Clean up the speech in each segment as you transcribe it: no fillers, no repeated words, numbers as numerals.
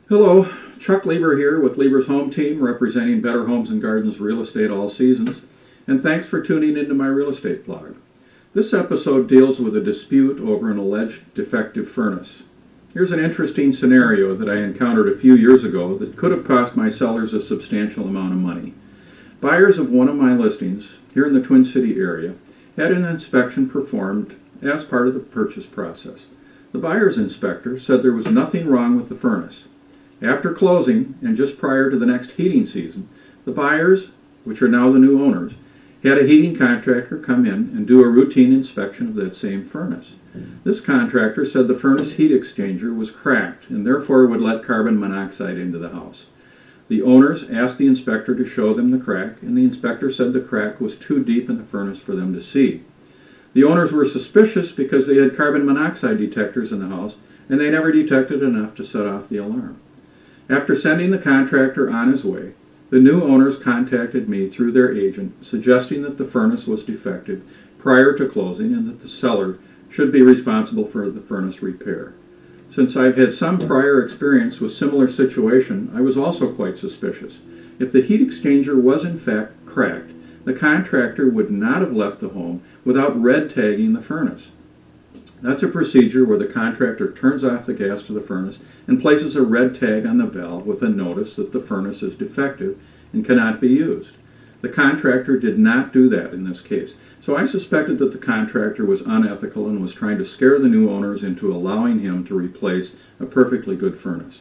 Hello, Chuck Lieber here with Lieber's Home Team, representing Better Homes and Gardens Real Estate all seasons, and thanks for tuning into my real estate blog. This episode deals with a dispute over an alleged defective furnace. Here's an interesting scenario that I encountered a few years ago that could have cost my sellers a substantial amount of money. Buyers of one of my listings here in the Twin City area had an inspection performed as part of the purchase process. The buyer's inspector said there was nothing wrong with the furnace. After closing, and just prior to the next heating season, the buyers, which are now the new owners, had a heating contractor come in and do a routine inspection of that same furnace. This contractor said the furnace heat exchanger was cracked and therefore would let carbon monoxide into the house. The owners asked the inspector to show them the crack, and the inspector said the crack was too deep in the furnace for them to see. The owners were suspicious because they had carbon monoxide detectors in the house, and they never detected enough to set off the alarm. After sending the contractor on his way, the new owners contacted me through their agent, suggesting that the furnace was defective prior to closing and that the seller should be responsible for the furnace repair. Since I've had some prior experience with similar situation, I was also quite suspicious. If the heat exchanger was in fact cracked, the contractor would not have left the home without red tagging the furnace. That's a procedure where the contractor turns off the gas to the furnace and places a red tag on the valve with a notice that the furnace is defective and cannot be used. The contractor did not do that in this case, so I suspected that the contractor was unethical and was trying to scare the new owners into allowing him to replace a perfectly good furnace.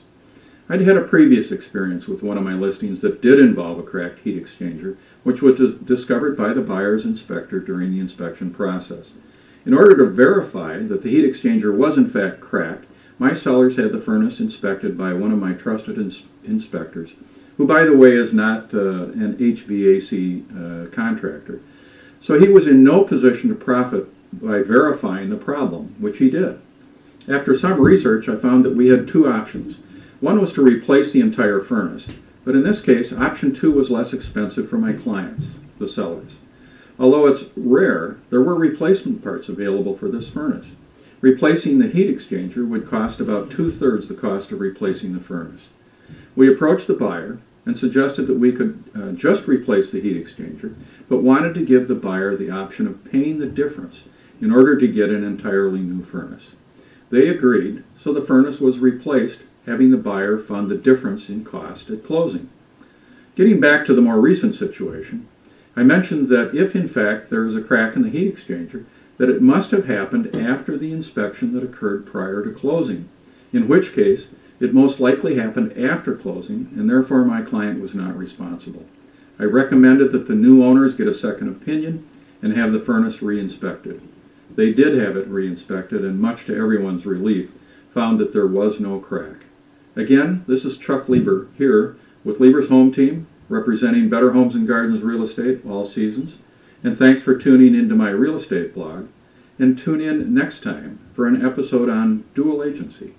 I'd had a previous experience with one of my listings that did involve a cracked heat exchanger, which was discovered by the buyer's inspector during the inspection process. In order to verify that the heat exchanger was in fact cracked, my sellers had the furnace inspected by one of my trusted inspectors, who by the way is not an HVAC contractor. So he was in no position to profit by verifying the problem, which he did. After some research, I found that we had two options. One was to replace the entire furnace, but in this case, option two was less expensive for my clients, the sellers. Although it's rare, there were replacement parts available for this furnace. Replacing the heat exchanger would cost about 2/3 the cost of replacing the furnace. We approached the buyer and suggested that we could just replace the heat exchanger, but wanted to give the buyer the option of paying the difference in order to get an entirely new furnace. They agreed, so the furnace was replaced, having the buyer fund the difference in cost at closing. Getting back to the more recent situation, I mentioned that if in fact there is a crack in the heat exchanger, that it must have happened after the inspection that occurred prior to closing, in which case it most likely happened after closing and therefore my client was not responsible. I recommended that the new owners get a second opinion and have the furnace re-inspected. They did have it re-inspected and much to everyone's relief found that there was no crack. Again, this is Chuck Lieber here with Lieber's Home Team, representing Better Homes and Gardens Real Estate all seasons. And thanks for tuning into my real estate blog. And tune in next time for an episode on dual agency.